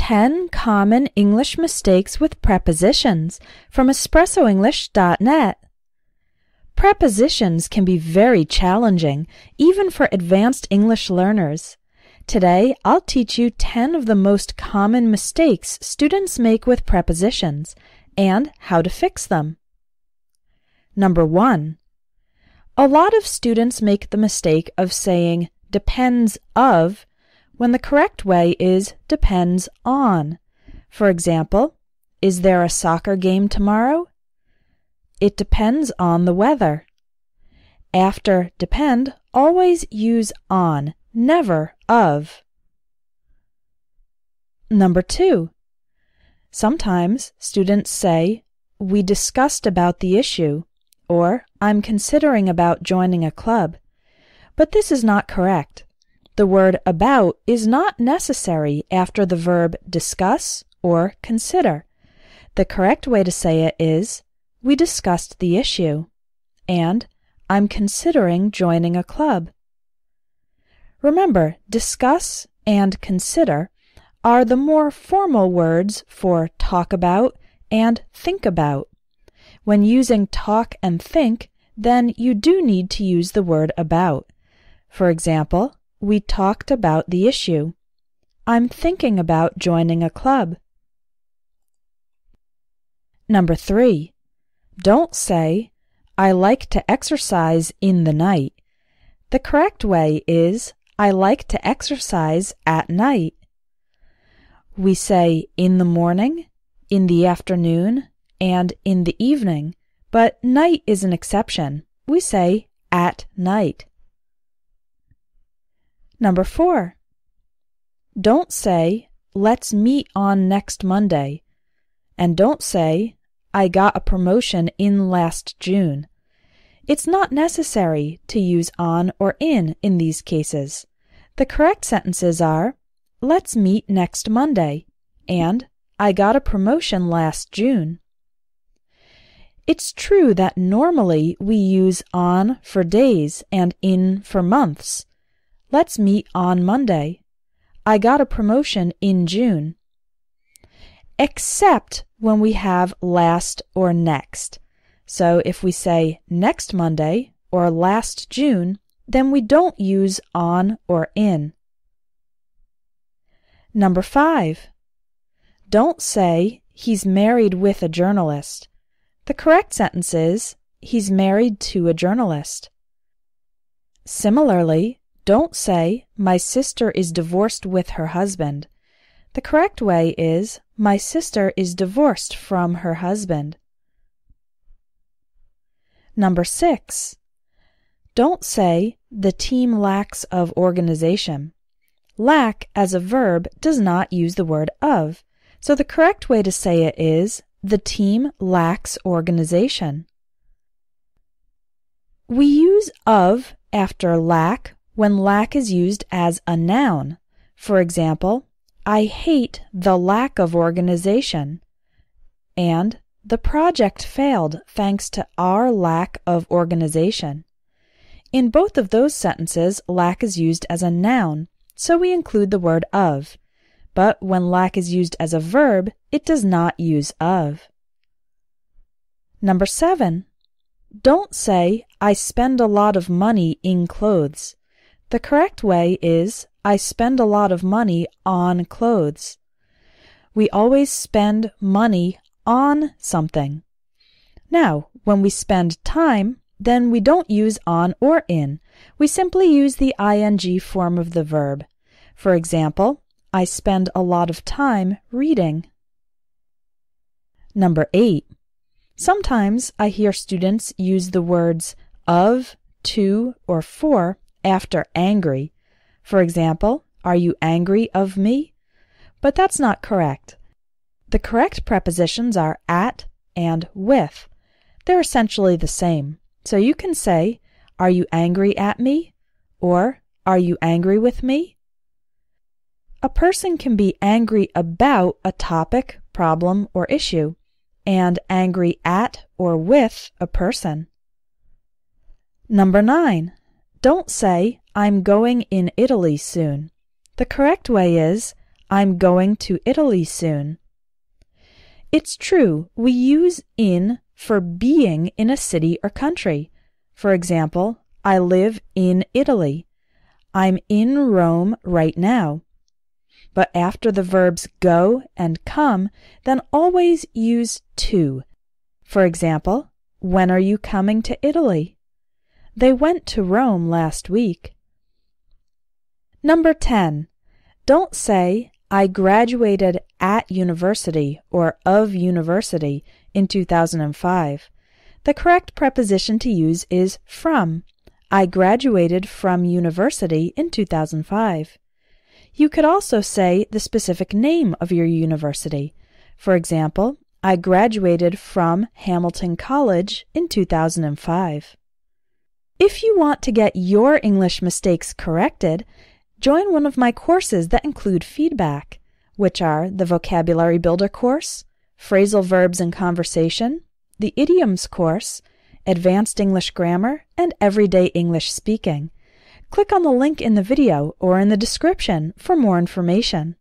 10 Common English Mistakes with Prepositions from EspressoEnglish.net. Prepositions can be very challenging, even for advanced English learners. Today, I'll teach you 10 of the most common mistakes students make with prepositions and how to fix them. Number 1. A lot of students make the mistake of saying depends of when the correct way is depends on. For example, is there a soccer game tomorrow? It depends on the weather. After depend, always use on, never of. Number 2. Sometimes students say, we discussed about the issue, or I'm considering about joining a club. But this is not correct. The word about is not necessary after the verb discuss or consider. The correct way to say it is, we discussed the issue, and I'm considering joining a club. Remember, discuss and consider are the more formal words for talk about and think about. When using talk and think, then you do need to use the word about. For example, we talked about the issue. I'm thinking about joining a club. Number 3. Don't say, I like to exercise in the night. The correct way is, I like to exercise at night. We say in the morning, in the afternoon, and in the evening, but night is an exception. We say at night. Number 4. Don't say, let's meet on next Monday. And don't say, I got a promotion in last June. It's not necessary to use on or in these cases. The correct sentences are, let's meet next Monday, and I got a promotion last June. It's true that normally we use on for days and in for months. Let's meet on Monday. I got a promotion in June. Except when we have last or next. So if we say next Monday or last June, then we don't use on or in. Number 5. Don't say, he's married with a journalist. The correct sentence is, he's married to a journalist. Similarly, don't say, my sister is divorced with her husband. The correct way is, my sister is divorced from her husband. Number 6. Don't say, the team lacks of organization. Lack as a verb does not use the word of, so the correct way to say it is, the team lacks organization. We use of after lack when lack is used as a noun. For example, I hate the lack of organization, and the project failed thanks to our lack of organization. In both of those sentences, lack is used as a noun, so we include the word of. But when lack is used as a verb, it does not use of. Number 7. Don't say, I spend a lot of money in clothes. The correct way is, I spend a lot of money on clothes. We always spend money on something. Now, when we spend time, then we don't use on or in. We simply use the ing form of the verb. For example, I spend a lot of time reading. Number 8. Sometimes I hear students use the words of, to, or for after angry. For example, are you angry of me? But that's not correct. The correct prepositions are at and with. They're essentially the same. So you can say, are you angry at me? Or, are you angry with me? A person can be angry about a topic, problem, or issue, and angry at or with a person. Number 9. Don't say, I'm going in Italy soon. The correct way is, I'm going to Italy soon. It's true, we use in for being in a city or country. For example, I live in Italy. I'm in Rome right now. But after the verbs go and come, then always use to. For example, when are you coming to Italy? They went to Rome last week. Number 10. Don't say, I graduated at university or of university in 2005. The correct preposition to use is from. I graduated from university in 2005. You could also say the specific name of your university. For example, I graduated from Hamilton College in 2005. If you want to get your English mistakes corrected, join one of my courses that include feedback, which are the Vocabulary Builder course, Phrasal Verbs and Conversation, the Idioms course, Advanced English Grammar, and Everyday English Speaking. Click on the link in the video or in the description for more information.